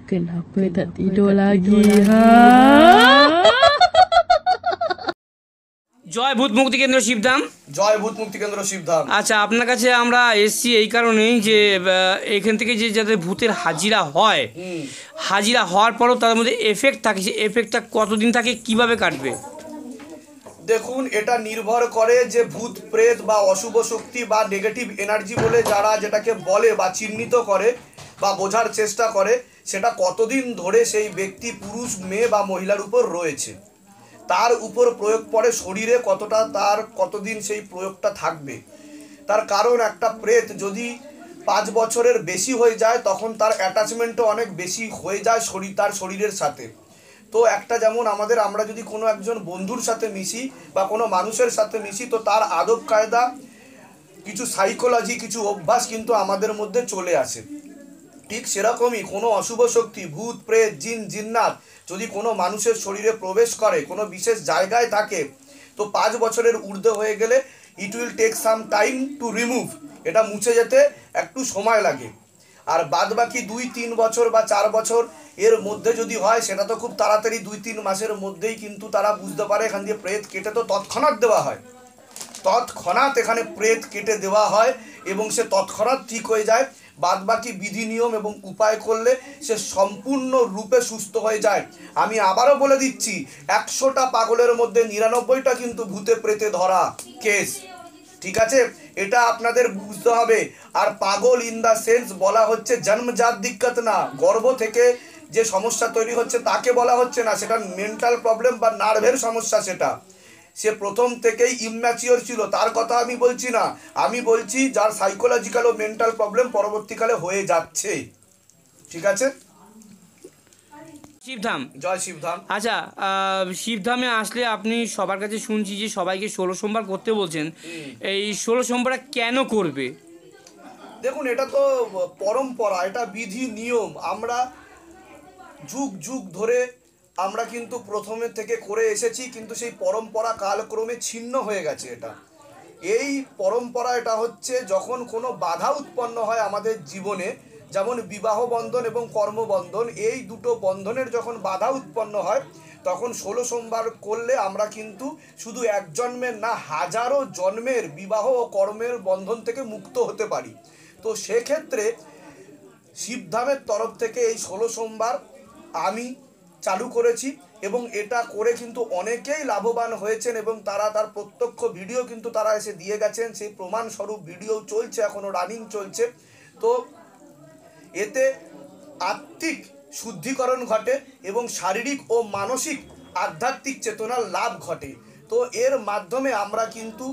Kenapa tak tidur lagi? Ha? জয় ভূত মুক্তি কেন্দ্র শিবধাম। জয় ভূত মুক্তি কেন্দ্র শিবধাম। আচ্ছা, আপনার কাছে আমরা এসছি এই কারণেই যে এখান থেকে যে যাদের ভূতের হাজিরা হয়, হাজিরা হওয়ার পরও তার মধ্যে এফেক্ট থাকে, সেই এফেক্টটা কতদিন থাকে, কিভাবে কাটবে? দেখুন, এটা নির্ভর করে যে ভূত প্রেত বা অশুভ শক্তি বা নেগেটিভ এনার্জি বলে যারা যেটাকে বলে বা চিহ্নিত করে বা বোঝার চেষ্টা করে, সেটা কতদিন ধরে সেই ব্যক্তি পুরুষ, মেয়ে বা মহিলার উপর রয়েছে, তার উপর প্রয়োগ পড়ে শরীরে কতটা, তার কতদিন সেই প্রয়োগটা থাকবে। তার কারণ একটা প্রেত যদি 5 বছরের বেশি হয়ে যায় তখন তার অ্যাটাচমেন্টও অনেক বেশি হয়ে যায় তার শরীরের সাথে। তো একটা যেমন আমরা যদি কোনো একজন বন্ধুর সাথে মিশি বা কোনো মানুষের সাথে মিশি, তো তার আদব কায়দা, কিছু সাইকোলজি, কিছু অভ্যাস কিন্তু আমাদের মধ্যে চলে আসে। ঠিক সেরকমই কোনো অশুভ শক্তি, ভূত প্রেত, জিন জিন্নাত যদি কোনো মানুষের শরীরে প্রবেশ করে, কোনো বিশেষ জায়গায় থাকে, তো 5 বছরের ঊর্ধ্বে হয়ে গেলে it will take some time to remove, এটা মুছে যেতে একটু সময় লাগে। আর বাদ বাকি 2-3 বছর বা 4 বছর এর মধ্যে যদি হয়, সেটা তো খুব তাড়াতাড়ি 2-3 মাসের মধ্যেই কিন্তু তারা বুঝতে পারে এখান দিয়ে প্রেত কেটে তো তৎক্ষণাৎ দেওয়া হয়, তৎক্ষণাৎ এখানে প্রেত কেটে দেওয়া হয় এবং সে তৎক্ষণাৎ ঠিক হয়ে যায়। বাদ বাকি বিধি নিয়ম এবং উপায় করলে সে সম্পূর্ণ রূপে সুস্থ হয়ে যায়। আমি আবারও বলে দিচ্ছি, 100টা পাগলের মধ্যে 99টা কিন্তু ভূতে প্রেতে ধরা কেস। ঠিক আছে, এটা আপনাদের বুঝতে হবে। আর পাগল ইন দ্য সেন্স বলা হচ্ছে জন্মজাত দিক্কত না, গর্ভ থেকে যে সমস্যা তৈরি হচ্ছে তাকে বলা হচ্ছে না, সেটা মেন্টাল প্রবলেম বা নার্ভের সমস্যা। সেটা সে প্রথম থেকেই ইম্যাচিওর ছিল, তার কথা আমি বলছি না। আমি বলছি যার সাইকোলজিক্যাল ও মেন্টাল প্রবলেম পরবর্তীকালে হয়ে যাচ্ছে। ঠিক আছে, শিবধাম। জয় শিবধাম। আচ্ছা, শিবধামে আসলে আপনি সবার কাছে শুনছি যে সবাইকে 16 সোমবার করতে বলছেন। এই 16 সোমবারটা কেন করবে? দেখুন, এটা তো পরম্পরা, এটা বিধি নিয়ম। আমরা যুগ যুগ ধরে আমরা কিন্তু প্রথমে থেকে করে এসেছি, কিন্তু সেই পরম্পরা কালক্রমে ছিন্ন হয়ে গেছে। এই পরম্পরা এটা হচ্ছে যখন কোনো বাধা উৎপন্ন হয় আমাদের জীবনে, যেমন বিবাহ বন্ধন এবং কর্মবন্ধন, এই দুটো বন্ধনের যখন বাধা উৎপন্ন হয়, তখন 16 সোমবার করলে আমরা কিন্তু শুধু এক জন্মের না, হাজারো জন্মের বিবাহ ও কর্মের বন্ধন থেকে মুক্ত হতে পারি। তো সেক্ষেত্রে শিবধামের তরফ থেকে এই 16 সোমবার আমি চালু করেছি এবং এটা করে কিন্তু অনেকেই লাভবান হয়েছেন এবং তারা তার প্রত্যক্ষ ভিডিও কিন্তু তারা এসে দিয়ে গেছেন। সেই প্রমাণস্বরূপ ভিডিও চলছে, এখনও রানিং চলছে। তো এতে আত্মিক শুদ্ধিকরণ ঘটে এবং শারীরিক ও মানসিক আধ্যাত্মিক চেতনার লাভ ঘটে। তো এর মাধ্যমে আমরা কিন্তু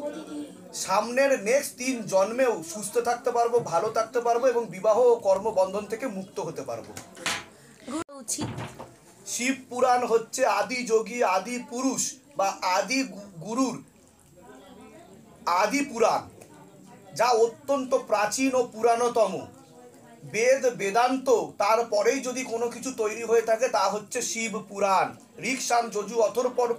সামনের নেক্সট 3 জন্মেও সুস্থ থাকতে পারবো, ভালো থাকতে পারবো এবং বিবাহ ও কর্মবন্ধন থেকে মুক্ত হতে পারবো। শিব পুরাণ হচ্ছে আদি যোগী, আদি পুরুষ বা আদি গুরুর আদি পুরাণ, যা অত্যন্ত প্রাচীন ও পুরাণতম। বেদ বেদান্ত তারপরেই যদি কোনো কিছু তৈরি হয়ে থাকে তা হচ্ছে শিব পুরাণ। ঋক সাম যজু অথর্বণ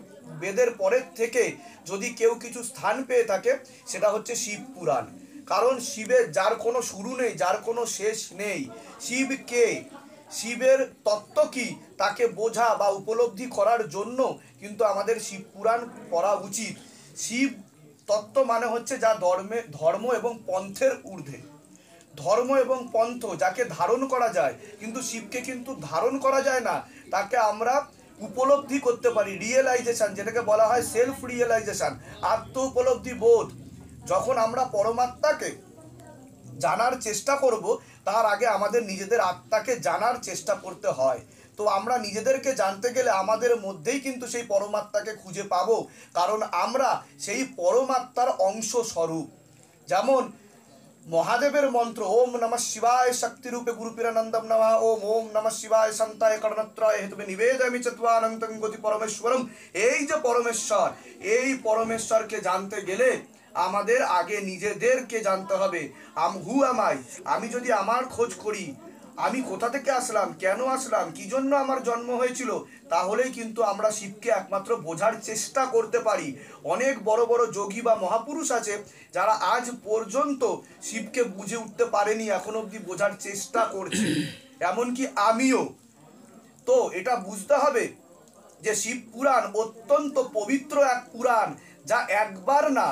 বেদের পরের থেকে যদি কেউ কিছু স্থান পেয়ে থাকে, সেটা হচ্ছে শিব পুরাণ। কারণ শিবের যার কোনো শুরু নেই, যার কোনো শেষ নেই। শিব কে, শিবের তত্ত্ব কি, তাকে বোঝা বা উপলব্ধি করার জন্য কিন্তু আমাদের শিব পুরাণ পড়া উচিত। শিব তত্ত্ব মানে হচ্ছে যা ধর্ম এবং পন্থের ঊর্ধ্বে। ধর্ম এবং পন্থ যাকে ধারণ করা যায়, কিন্তু শিবকে কিন্তু ধারণ করা যায় না, তাকে আমরা উপলব্ধি করতে পারি। রিয়েলাইজেশন, যেটাকে বলা হয় সেলফ রিয়েলাইজেশন, আত্ম উপলব্ধি বোধ। যখন আমরা পরমাত্মাকে জানার চেষ্টা করব, তার আগে আমাদের নিজেদের আত্মাকে জানার চেষ্টা করতে হয়। তো আমরা নিজেদেরকে জানতে গেলে আমাদের মধ্যেই কিন্তু সেই পরমাত্মাকে খুঁজে পাবো, কারণ আমরা সেই পরমাত্মার অংশ স্বরূপ। যেমন মহাদেবের মন্ত্র ওম নমঃ শিবায় শক্তিরূপে গুরুপিরানন্দম নমঃ, ওম ওম নমঃ শিবায় শান্তায় করণত্রয় হেতুবে নিবেদয়ামি চত্বানন্তং গতি পরমেশ্বরম। এই যে পরমেশ্বর, এই পরমেশ্বরকে জানতে গেলে আমাদের আগে নিজেদেরকে জানতে হবে। হু অ্যাম আই, আমি যদি আমার খোঁজ করি, আমি কোথা থেকে আসলাম, কেন আসলাম, কি জন্য আমার জন্ম হয়েছিল, তাহলেই কিন্তু আমরা শিবকে একমাত্র বোঝার চেষ্টা করতে পারি। অনেক বড় বড় যোগী বা মহাপুরুষ আছে যারা আজ পর্যন্ত শিবকে বুঝে উঠতে পারেনি, এখন অবধি বোঝার চেষ্টা করছে, এমনকি আমিও। তো এটা বুঝতে হবে যে শিব পুরাণ অত্যন্ত পবিত্র এক পুরাণ, যা একবার না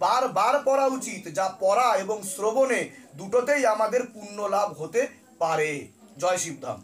বারবার পড়া উচিত, যা পড়া এবং শ্রবণে দুটোতেই আমাদের পুণ্য লাভ হতে পারে। জয় শিবধাম।